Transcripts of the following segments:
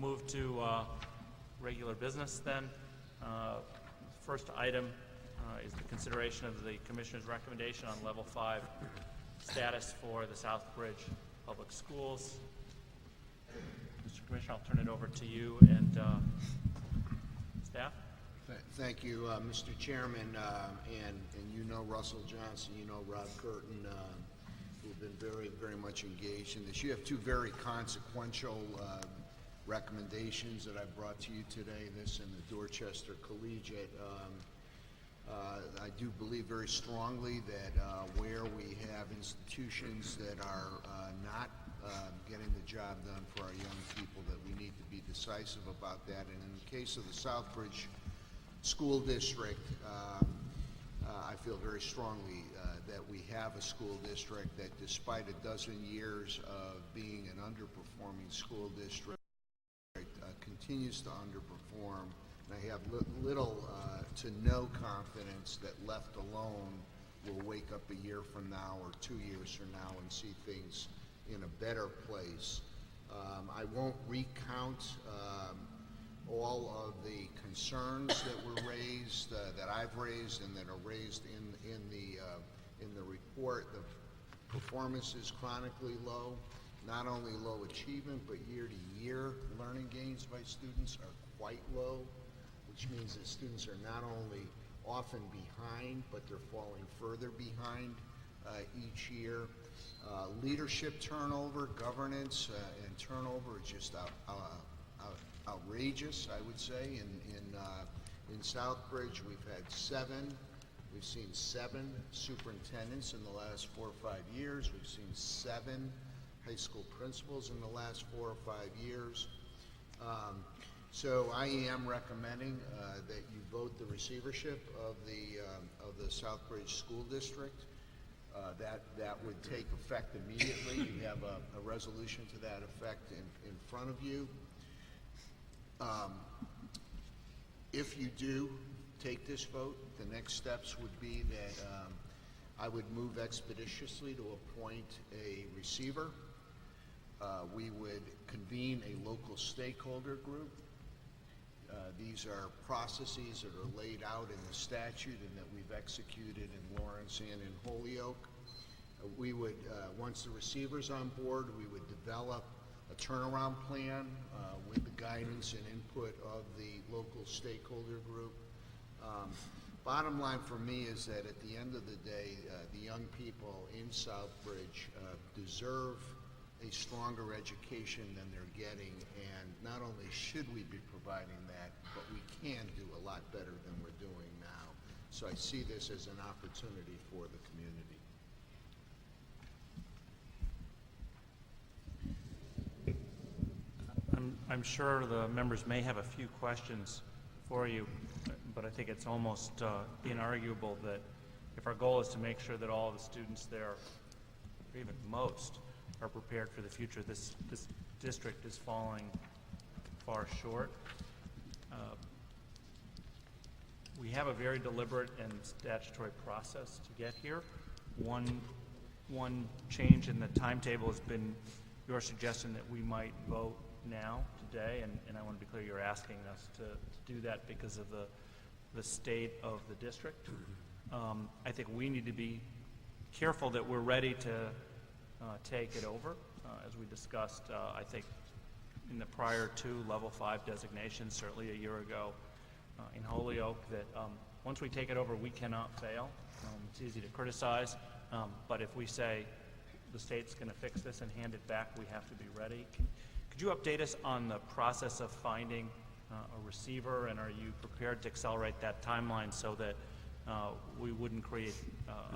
move to regular business then. First item is the consideration of the Commissioner's recommendation on Level 5 status for the Southbridge Public Schools. Mr. Commissioner, I'll turn it over to you and staff. Thank you, Mr. Chairman, and you know Russell Johnson, you know Rob Curtin, who've been very much engaged in this. You have two very consequential recommendations that I brought to you today, this and the Dorchester Collegiate. I do believe very strongly that where we have institutions that are not getting the job done for our young people, that we need to be decisive about that. And in the case of the Southbridge School District, I feel very strongly that we have a school district that, despite a dozen years of being an underperforming school district, continues to underperform. And I have little to no confidence that, left alone, we'll wake up a year from now or 2 years from now and see things in a better place. I won't recount all of the concerns that were raised, that I've raised, and that are raised in the report. The performance is chronically low. Not only low achievement, but year-to-year learning gains by students are quite low, which means that students are not only often behind, but they're falling further behind each year. Leadership turnover, governance, and turnover is just outrageous, I would say. In Southbridge, we've seen seven superintendents in the last 4 or 5 years. We've seen 7 high school principals in the last 4 or 5 years. So I am recommending that you vote the receivership of the Southbridge School District. That would take effect immediately. You have a resolution to that effect in front of you. If you do take this vote, the next steps would be that I would move expeditiously to appoint a receiver. We would convene a local stakeholder group. These are processes that are laid out in the statute and that we've executed in Lawrence and in Holyoke. We would, once the receiver's on board, we would develop a turnaround plan with the guidance and input of the local stakeholder group. Bottom line for me is that at the end of the day, the young people in Southbridge deserve a stronger education than they're getting, and not only should we be providing that, but we can do a lot better than we're doing now. So I see this as an opportunity for the community. I'm sure the members may have a few questions for you, but I think it's almost inarguable that if our goal is to make sure that all of the students there, or even most, are prepared for the future, this district is falling far short. We have a very deliberate and statutory process to get here. One change in the timetable has been your suggestion that we might vote now, today, and I want to be clear, you're asking us to do that because of the state of the district. I think we need to be careful that we're ready to take it over. As we discussed, I think in the prior 2 Level 5 designations, certainly a year ago in Holyoke, that once we take it over, we cannot fail. It's easy to criticize, but if we say the state's going to fix this and hand it back, we have to be ready. Could you update us on the process of finding a receiver, and are you prepared to accelerate that timeline so that we wouldn't create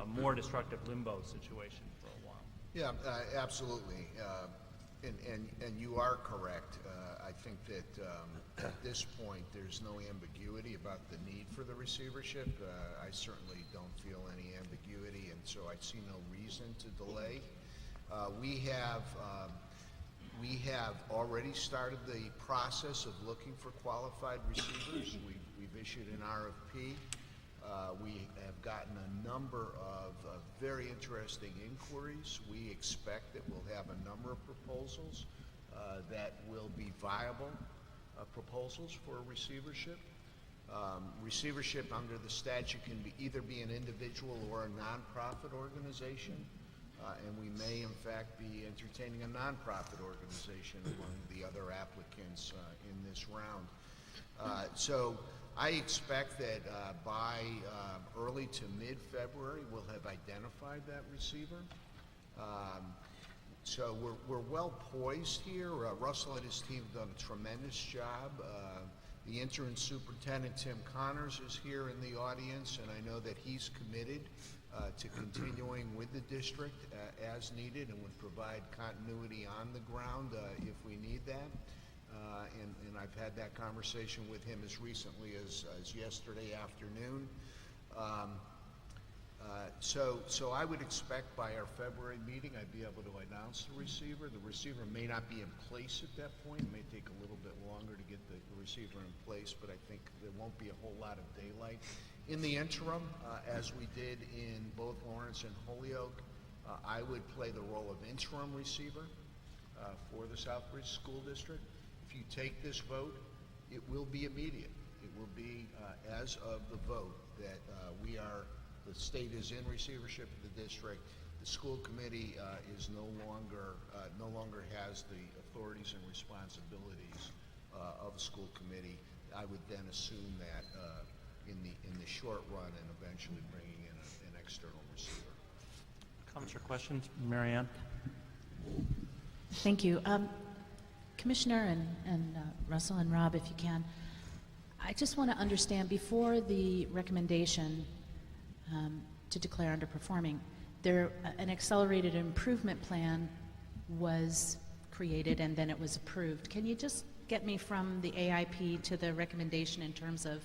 a more destructive limbo situation for a while? Yeah, absolutely. And you are correct. I think that at this point there's no ambiguity about the need for the receivership. I certainly don't feel any ambiguity, and so I see no reason to delay. We have already started the process of looking for qualified receivers. We've issued an RFP. We have gotten a number of very interesting inquiries. We expect that we'll have a number of proposals that will be viable proposals for receivership. Receivership under the statute can either be an individual or a nonprofit organization, and we may in fact be entertaining a nonprofit organization among the other applicants in this round. So I expect that by early to mid-February we'll have identified that receiver. So we're well poised here. Russell and his team have done a tremendous job. The interim superintendent, Tim Connors, is here in the audience, and I know that he's committed to continuing with the district as needed and would provide continuity on the ground if we need that. And I've had that conversation with him as recently as yesterday afternoon. So I would expect by our February meeting I'd be able to announce the receiver. The receiver may not be in place at that point. It may take a little bit longer to get the receiver in place, but I think there won't be a whole lot of daylight. In the interim, as we did in both Lawrence and Holyoke, I would play the role of interim receiver for the Southbridge School District. If you take this vote, it will be immediate. It will be as of the vote that the state is in receivership of the district. The school committee is no longer has the authorities and responsibilities of a school committee. I would then assume that in the short run and eventually bringing in an external receiver. Comments or questions, Mary Ann? Thank you. Commissioner and Russell and Rob, if you can, I just want to understand, before the recommendation to declare underperforming, an accelerated improvement plan was created and then it was approved. Can you just get me from the AIP to the recommendation in terms of,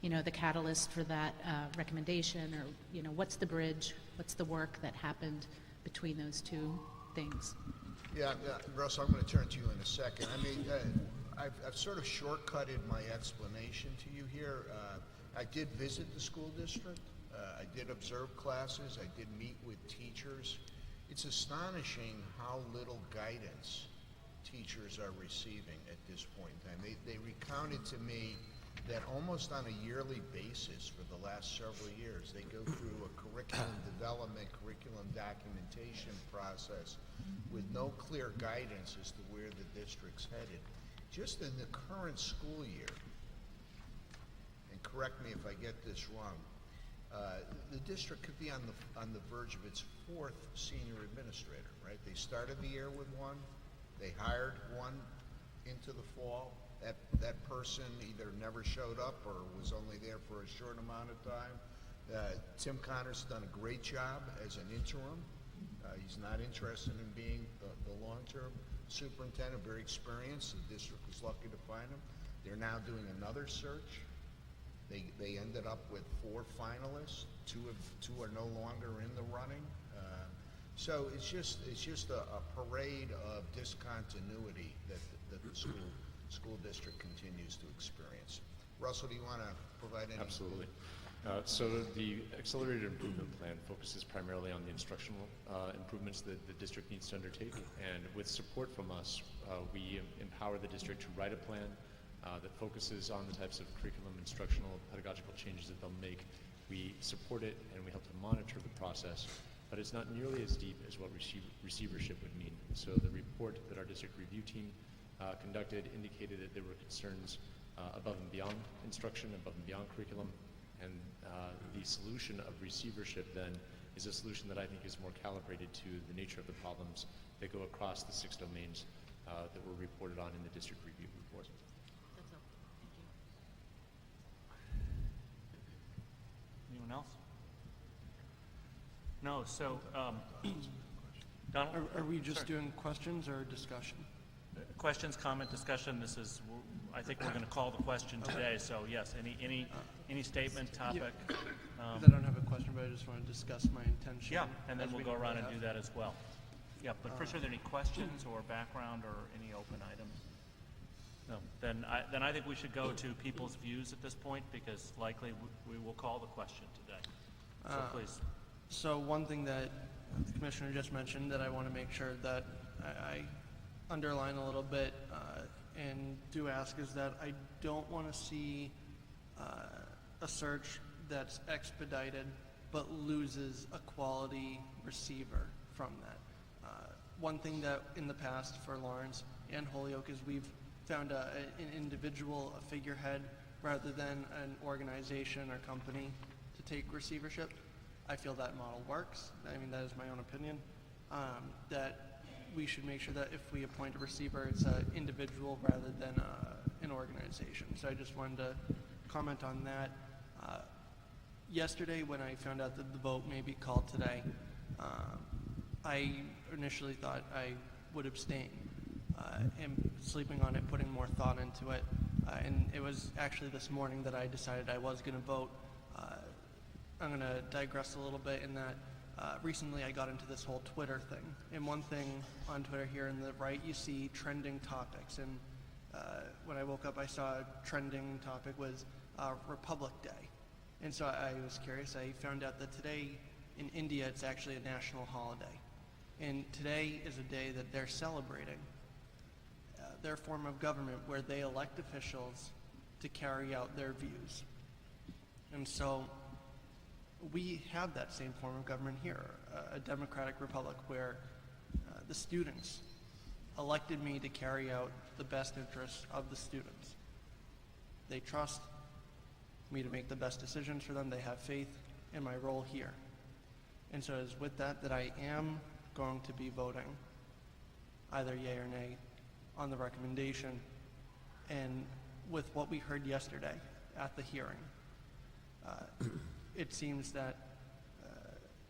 the catalyst for that recommendation, or, what's the bridge, what's the work that happened between those two things? Yeah, Russ, I'm going to turn to you in a second. I mean, I've sort of shortcutted my explanation to you here. I did visit the school district. I did observe classes. I did meet with teachers. It's astonishing how little guidance teachers are receiving at this point in time. They recounted to me that almost on a yearly basis for the last several years, they go through a curriculum development, curriculum documentation process with no clear guidance as to where the district's headed. Just in the current school year, and correct me if I get this wrong, the district could be on the verge of its fourth senior administrator, right? They started the year with one, they hired one into the fall. That person either never showed up or was only there for a short amount of time. Tim Connors has done a great job as an interim. He's not interested in being the long-term superintendent, very experienced. The district was lucky to find him. They're now doing another search. They ended up with 4 finalists. Two are no longer in the running. So it's just a parade of discontinuity that the school district continues to experience. Russell, do you want to provide any? Absolutely. So the accelerated improvement plan focuses primarily on the instructional improvements that the district needs to undertake, and with support from us, we empower the district to write a plan that focuses on the types of curriculum, instructional, pedagogical changes that they'll make. We support it and we help to monitor the process, but it's not nearly as deep as what receivership would mean. So the report that our district review team conducted indicated that there were concerns above and beyond instruction, above and beyond curriculum, and the solution of receivership then is a solution that I think is more calibrated to the nature of the problems that go across the 6 domains that were reported on in the district review report. That's helpful. Thank you. Anyone else? No, so, Donald? Are we just doing questions or discussion? Questions, comment, discussion. I think we're going to call the question today. So yes, any statement, topic. I don't have a question, but I just want to discuss my intention. Yeah, and then as we'll we go around and normally do have. that as well. Yeah, but first, are there any questions or background or any open items? No. Then I think we should go to people's views at this point, because likely we will call the question today. So please. So one thing that the commissioner just mentioned that I want to make sure that I underline a little bit and do ask is that I don't want to see a search that's expedited but loses a quality receiver from that. One thing that in the past for Lawrence and Holyoke is we've found an individual, a figurehead, rather than an organization or company to take receivership. I feel that model works. I mean, that is my own opinion. That we should make sure that if we appoint a receiver, it's an individual rather than an organization. So I just wanted to comment on that. Yesterday, when I found out that the vote may be called today, I initially thought I would abstain. And sleeping on it, putting more thought into it. And it was actually this morning that I decided I was going to vote. I'm going to digress a little bit in that recently I got into this whole Twitter thing. And one thing on Twitter here in the right, you see trending topics. And when I woke up, I saw a trending topic was Republic Day. And so I was curious. I found out that today in India, it's actually a national holiday. And today is a day that they're celebrating their form of government where they elect officials to carry out their views. And so we have that same form of government here, a democratic republic where the students elected me to carry out the best interests of the students. They trust me to make the best decisions for them. They have faith in my role here. And so it is with that that I am going to be voting either yay or nay on the recommendation. And with what we heard yesterday at the hearing, it seems that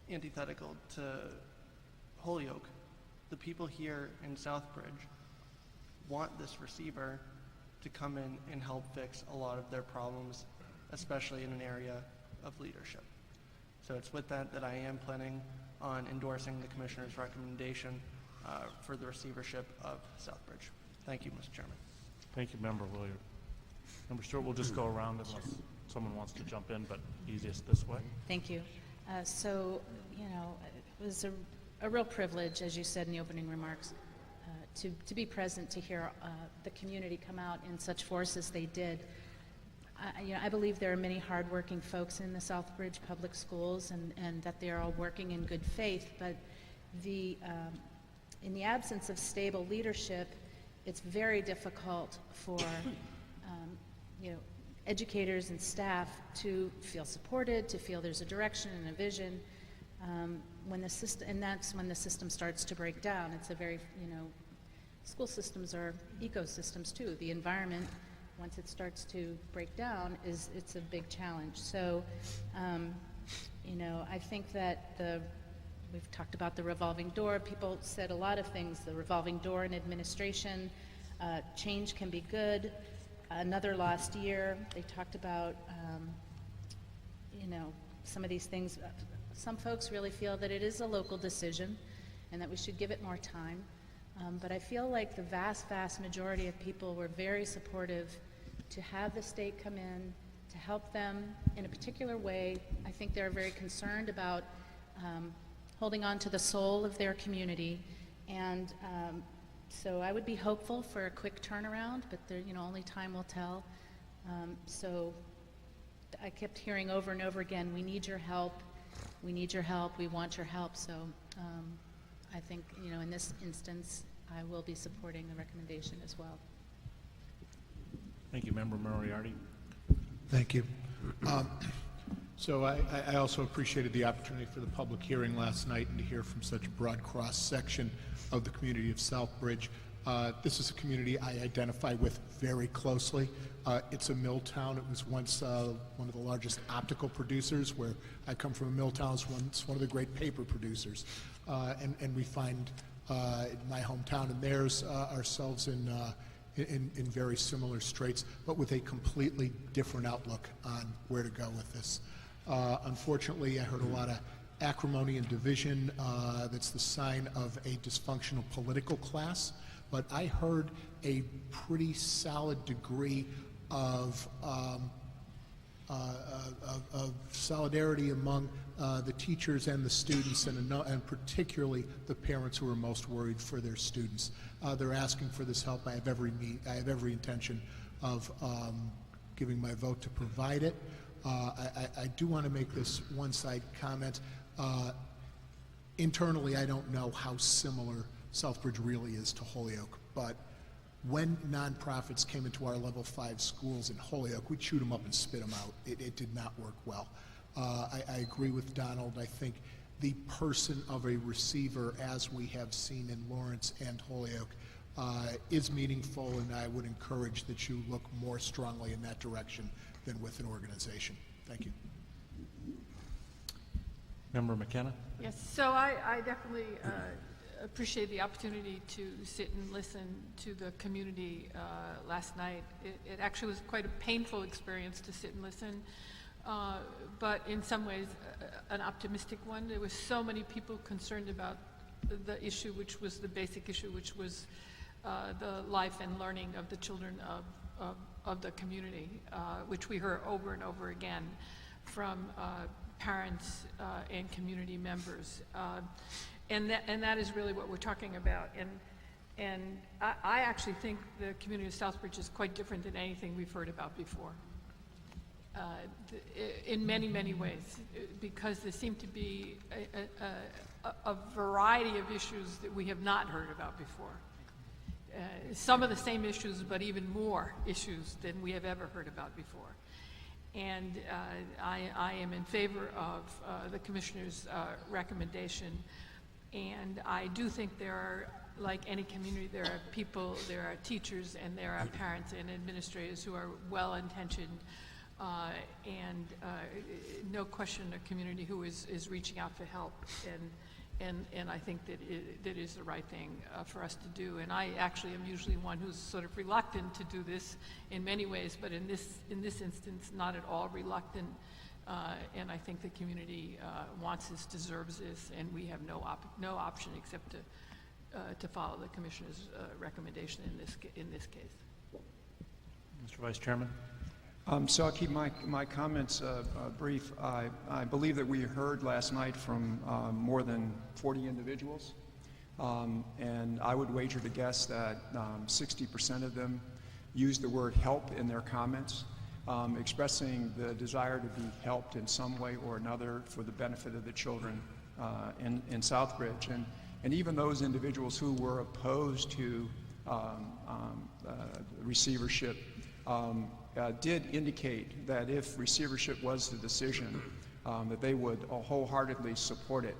antithetical to Holyoke, the people here in Southbridge want this receiver to come in and help fix a lot of their problems, especially in an area of leadership. So it's with that that I am planning on endorsing the Commissioner's recommendation for the receivership of Southbridge. Thank you, Mr. Chairman. Thank you, Member Williard. Member Stewart, we'll just go around unless someone wants to jump in, but easiest this way. Thank you. So, you know, it was a real privilege, as you said in the opening remarks, to be present, to hear the community come out in such force as they did. I believe there are many hardworking folks in the Southbridge public schools, and that they are all working in good faith. But in the absence of stable leadership, it's very difficult for educators and staff to feel supported, to feel there's a direction and a vision. When the system, and that's when the system starts to break down. It's a very, school systems are ecosystems too. The environment, once it starts to break down, it's a big challenge. So, I think that we've talked about the revolving door. People said a lot of things. The revolving door in administration, change can be good. Another lost year. They talked about, some of these things. Some folks really feel that it is a local decision and that we should give it more time. But I feel like the vast, vast majority of people were very supportive to have the state come in, to help them in a particular way. I think they're very concerned about holding on to the soul of their community. And so I would be hopeful for a quick turnaround, but only time will tell. So I kept hearing over and over again, we need your help, we need your help, we want your help. So I think, in this instance, I will be supporting the recommendation as well. Thank you, Member Moriarty. Thank you. So I also appreciated the opportunity for the public hearing last night and to hear from such a broad cross-section of the community of Southbridge. This is a community I identify with very closely. It's a mill town. It was once one of the largest optical producers. Where I come from, a mill town is once one of the great paper producers. And we find in my hometown and theirs ourselves in very similar straits, but with a completely different outlook on where to go with this. Unfortunately, I heard a lot of acrimony and division. That's the sign of a dysfunctional political class. But I heard a pretty solid degree of solidarity among the teachers and the students, and particularly the parents who are most worried for their students. They're asking for this help. I have every intention of giving my vote to provide it. I do want to make this one side comment. Internally, I don't know how similar Southbridge really is to Holyoke, but when nonprofits came into our level 5 schools in Holyoke, we'd shoot them up and spit them out. It did not work well. I agree with Donald. I think the person of a receiver, as we have seen in Lawrence and Holyoke, is meaningful, and I would encourage that you look more strongly in that direction than with an organization. Thank you. Member McKenna? Yes, so I definitely appreciate the opportunity to sit and listen to the community last night. It actually was quite a painful experience to sit and listen, but in some ways an optimistic one. There were so many people concerned about the issue, which was the basic issue, which was the life and learning of the children of the community, which we heard over and over again from parents and community members. And that is really what we're talking about. And I actually think the community of Southbridge is quite different than anything we've heard about before. In many, many ways, because there seem to be a variety of issues that we have not heard about before. Some of the same issues, but even more issues than we have ever heard about before. And I am in favor of the Commissioner's recommendation. And I do think there are, like any community, there are people, there are teachers, and there are parents and administrators who are well-intentioned, and no question a community who is reaching out for help. And I think that is the right thing for us to do. And I actually am usually one who's sort of reluctant to do this in many ways, but in this instance, not at all reluctant. And I think the community wants this, deserves this, and we have no option except to follow the Commissioner's recommendation in this case. Mr. Vice Chairman? So I'll keep my comments brief. I believe that we heard last night from more than 40 individuals, and I would wager to guess that 60% of them used the word help in their comments, expressing the desire to be helped in some way or another for the benefit of the children in Southbridge. And even those individuals who were opposed to receivership did indicate that if receivership was the decision, that they would wholeheartedly support it.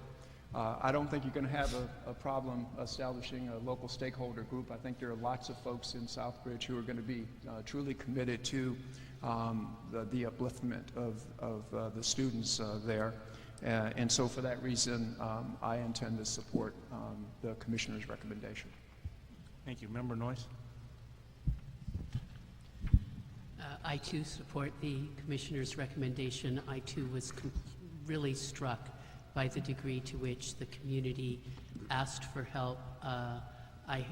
I don't think you're going to have a problem establishing a local stakeholder group. I think there are lots of folks in Southbridge who are going to be truly committed to the upliftment of the students there. And so for that reason, I intend to support the Commissioner's recommendation. Thank you. Member Noyce? I too support the Commissioner's recommendation. I too was really struck by the degree to which the community asked for help. I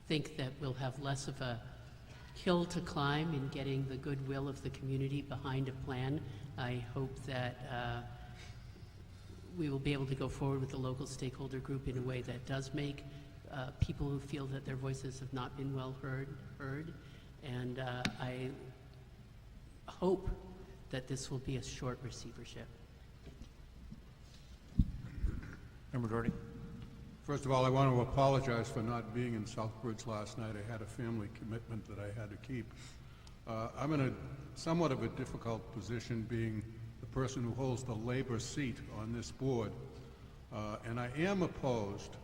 think that we'll have less of a hill to climb in getting the goodwill of the community behind a plan. I hope that we will be able to go forward with the local stakeholder group in a way that does make people who feel that their voices have not been well heard. And I hope that this will be a short receivership. Member Doherty? First of all, I want to apologize for not being in Southbridge last night. I had a family commitment that I had to keep. I'm in a somewhat of a difficult position, being the person who holds the labor seat on this board. And I am opposed,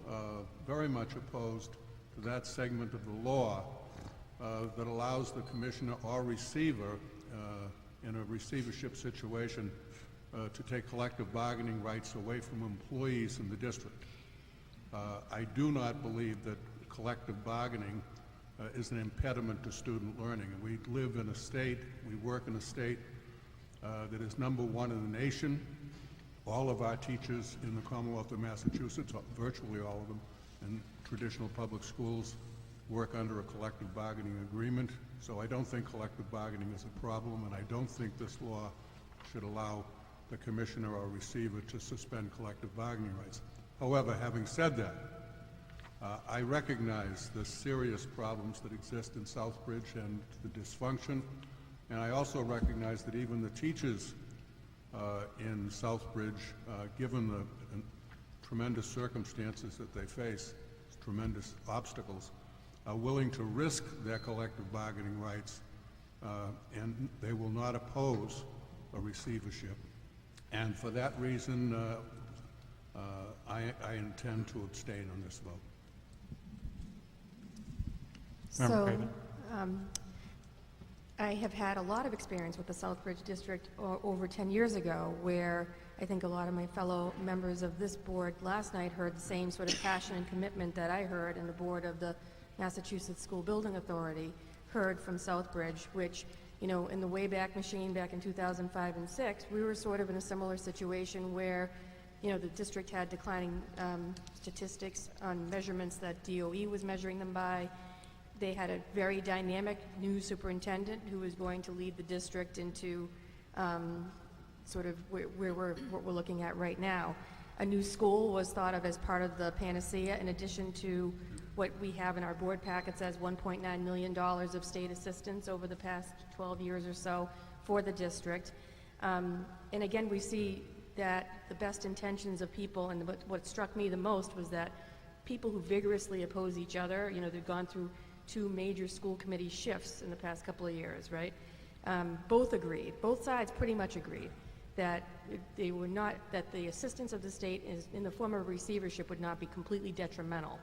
very much opposed, to that segment of the law that allows the commissioner or receiver in a receivership situation to take collective bargaining rights away from employees in the district. I do not believe that collective bargaining is an impediment to student learning. And we live in a state, we work in a state that is #1 in the nation. All of our teachers in the Commonwealth of Massachusetts, virtually all of them, in traditional public schools, work under a collective bargaining agreement. So I don't think collective bargaining is a problem, and I don't think this law should allow the commissioner or receiver to suspend collective bargaining rights. However, having said that, I recognize the serious problems that exist in Southbridge and the dysfunction, and I also recognize that even the teachers in Southbridge, given the tremendous circumstances that they face, tremendous obstacles, are willing to risk their collective bargaining rights, and they will not oppose a receivership. And for that reason, I intend to abstain on this vote. Member So, Craven. I have had a lot of experience with the Southbridge District over 10 years ago, where I think a lot of my fellow members of this board last night heard the same sort of passion and commitment that I heard, and the board of the Massachusetts School Building Authority heard from Southbridge, which, you know, in the Wayback Machine back in 2005 and 6, we were sort of in a similar situation where, you know, the district had declining statistics on measurements that DOE was measuring them by. They had a very dynamic new superintendent who was going to lead the district into sort of what we're looking at right now. A new school was thought of as part of the panacea, in addition to what we have in our board packets as $1.9 million of state assistance over the past 12 years or so for the district. And again, we see that the best intentions of people, and what struck me the most was that people who vigorously oppose each other, you know, they've gone through 2 major school committee shifts in the past couple of years, right? Both agreed, both sides pretty much agreed that they were not, that the assistance of the state in the form of a receivership would not be completely detrimental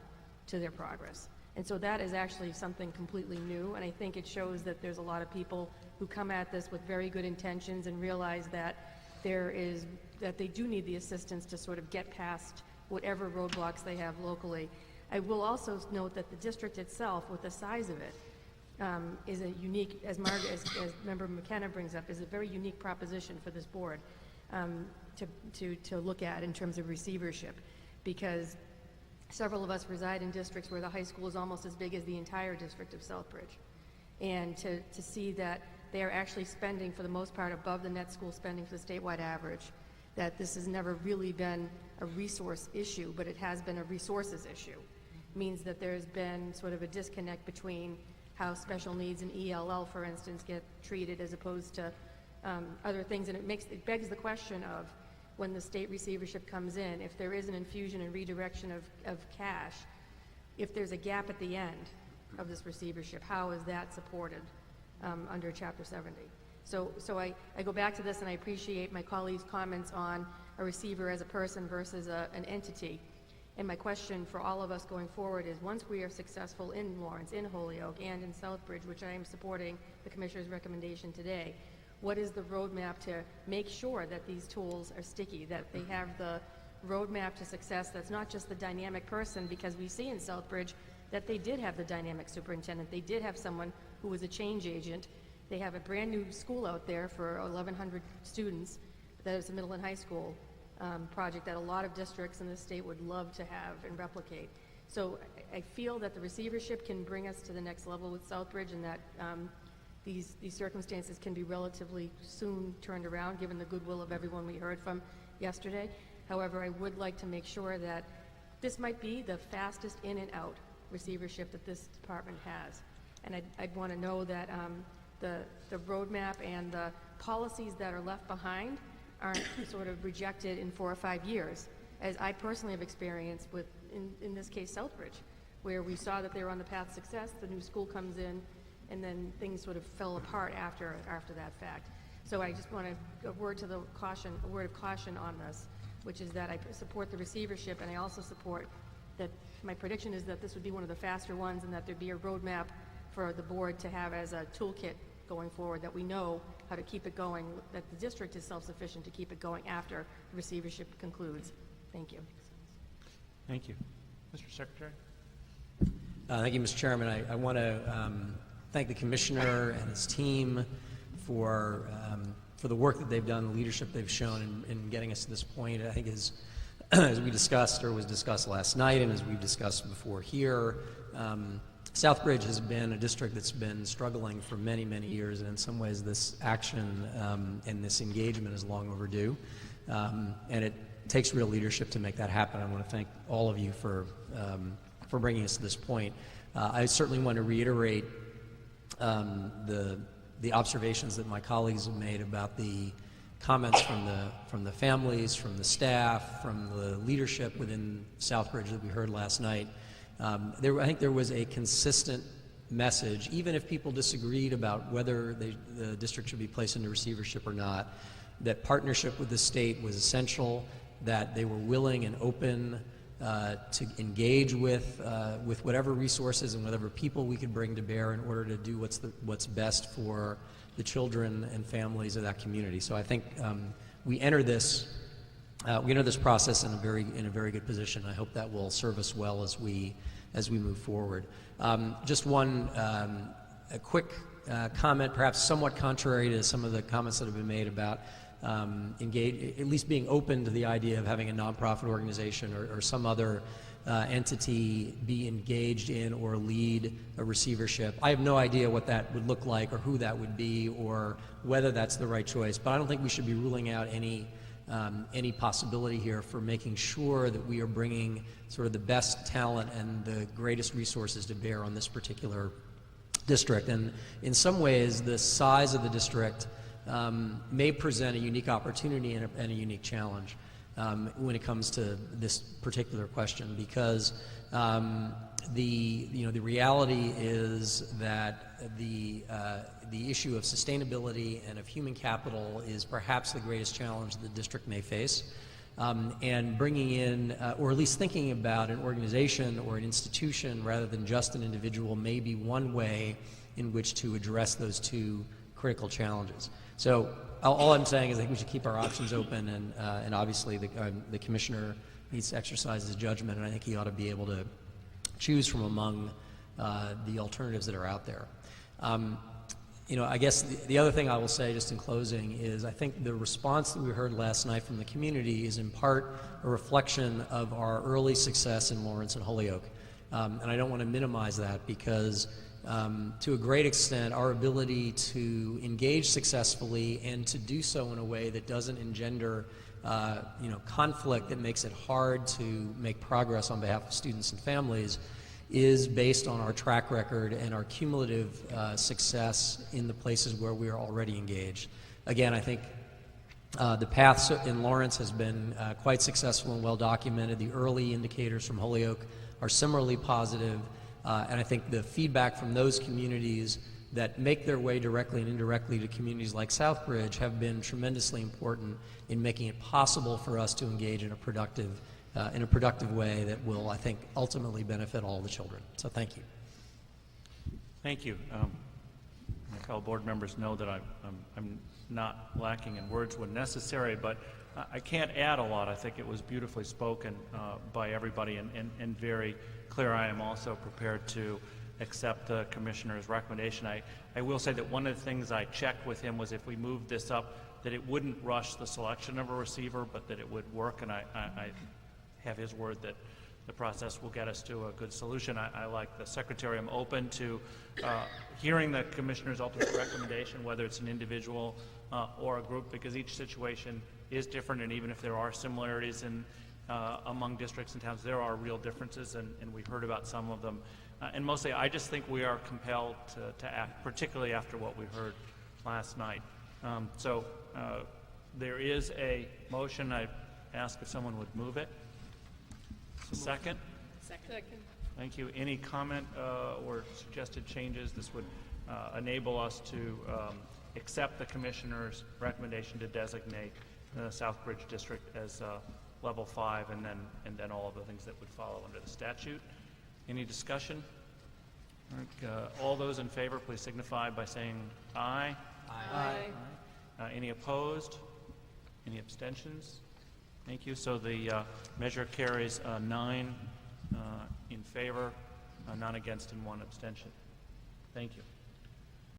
to their progress. And so that is actually something completely new, and I think it shows that there's a lot of people who come at this with very good intentions and realize that that they do need the assistance to sort of get past whatever roadblocks they have locally. I will also note that the district itself, with the size of it, is a unique, as Member McKenna brings up, is a very unique proposition for this board to look at in terms of receivership, because several of us reside in districts where the high school is almost as big as the entire district of Southbridge. And to see that they are actually spending, for the most part, above the net school spending for the statewide average, that this has never really been a resource issue, but it has been a resources issue, means that there's been sort of a disconnect between how special needs and ELL, for instance, get treated as opposed to other things. And it begs the question of, when the state receivership comes in, if there is an infusion and redirection of cash, if there's a gap at the end of this receivership, how is that supported under Chapter 70? So I go back to this, and I appreciate my colleagues' comments on a receiver as a person versus an entity. And my question for all of us going forward is, once we are successful in Lawrence, in Holyoke, and in Southbridge, which I am supporting the Commissioner's recommendation today, what is the roadmap to make sure that these tools are sticky, that they have the roadmap to success that's not just the dynamic person, because we see in Southbridge that they did have the dynamic superintendent. They did have someone who was a change agent. They have a brand new school out there for 1,100 students. That is a middle and high school project that a lot of districts in the state would love to have and replicate. So I feel that the receivership can bring us to the next level with Southbridge, and that these circumstances can be relatively soon turned around, given the goodwill of everyone we heard from yesterday. However, I would like to make sure that this might be the fastest in and out receivership that this department has. And I'd want to know that the roadmap and the policies that are left behind aren't sort of rejected in 4 or 5 years, as I personally have experienced with, in this case, Southbridge, where we saw that they were on the path of success, the new school comes in, and then things sort of fell apart after that fact. So I just want a word of caution on this, which is that I support the receivership, and I also support that my prediction is that this would be one of the faster ones, and that there'd be a roadmap for the board to have as a toolkit going forward, that we know how to keep it going, that the district is self-sufficient to keep it going after the receivership concludes. Thank you. Thank you. Mr. Secretary? Thank you, Mr. Chairman. I want to thank the Commissioner and his team for the work that they've done, the leadership they've shown in getting us to this point. I think as we discussed, or was discussed last night, and as we've discussed before here, Southbridge has been a district that's been struggling for many, many years, and in some ways this action and this engagement is long overdue. And it takes real leadership to make that happen. I want to thank all of you for bringing us to this point. I certainly want to reiterate the observations that my colleagues have made about the comments from the families, from the staff, from the leadership within Southbridge that we heard last night. I think there was a consistent message, even if people disagreed about whether the district should be placed into receivership or not, that partnership with the state was essential, that they were willing and open to engage with whatever resources and whatever people we could bring to bear in order to do what's best for the children and families of that community. So I think we enter this process in a very good position. I hope that will serve us well as we move forward. Just a quick comment, perhaps somewhat contrary to some of the comments that have been made about at least being open to the idea of having a nonprofit organization or some other entity be engaged in or lead a receivership. I have no idea what that would look like or who that would be or whether that's the right choice, but I don't think we should be ruling out any possibility here for making sure that we are bringing sort of the best talent and the greatest resources to bear on this particular district. And in some ways, the size of the district may present a unique opportunity and a unique challenge when it comes to this particular question, because the reality is that the issue of sustainability and of human capital is perhaps the greatest challenge the district may face. And bringing in, or at least thinking about an organization or an institution rather than just an individual may be one way in which to address those two critical challenges. So all I'm saying is I think we should keep our options open, and obviously the commissioner needs to exercise his judgment, and I think he ought to be able to choose from among the alternatives that are out there. I guess the other thing I will say just in closing is I think the response that we heard last night from the community is in part a reflection of our early success in Lawrence and Holyoke. And I don't want to minimize that because to a great extent our ability to engage successfully and to do so in a way that doesn't engender conflict that makes it hard to make progress on behalf of students and families is based on our track record and our cumulative success in the places where we are already engaged. Again, I think the path in Lawrence has been quite successful and well documented. The early indicators from Holyoke are similarly positive, and I think the feedback from those communities that make their way directly and indirectly to communities like Southbridge have been tremendously important in making it possible for us to engage in a productive way that will, I think, ultimately benefit all the children. So thank you. Thank you. My fellow board members know that I'm not lacking in words when necessary, but I can't add a lot. I think it was beautifully spoken by everybody and very clear. I am also prepared to accept the commissioner's recommendation. I will say that one of the things I checked with him was if we moved this up, that it wouldn't rush the selection of a receiver, but that it would work, and I have his word that the process will get us to a good solution. I like the secretary. I'm open to hearing the commissioner's ultimate recommendation, whether it's an individual or a group, because each situation is different, and even if there are similarities among districts and towns, there are real differences, and we heard about some of them. And mostly, I just think we are compelled to act, particularly after what we heard last night. So there is a motion. I ask if someone would move it. Second? Second. Thank you. Any comment or suggested changes? This would enable us to accept the commissioner's recommendation to designate the Southbridge district as level 5, and then all of the things that would follow under the statute. Any discussion? All those in favor, please signify by saying aye. Aye. Any opposed? Any abstentions? Thank you. So the measure carries 9 in favor, none against, and 1 abstention. Thank you.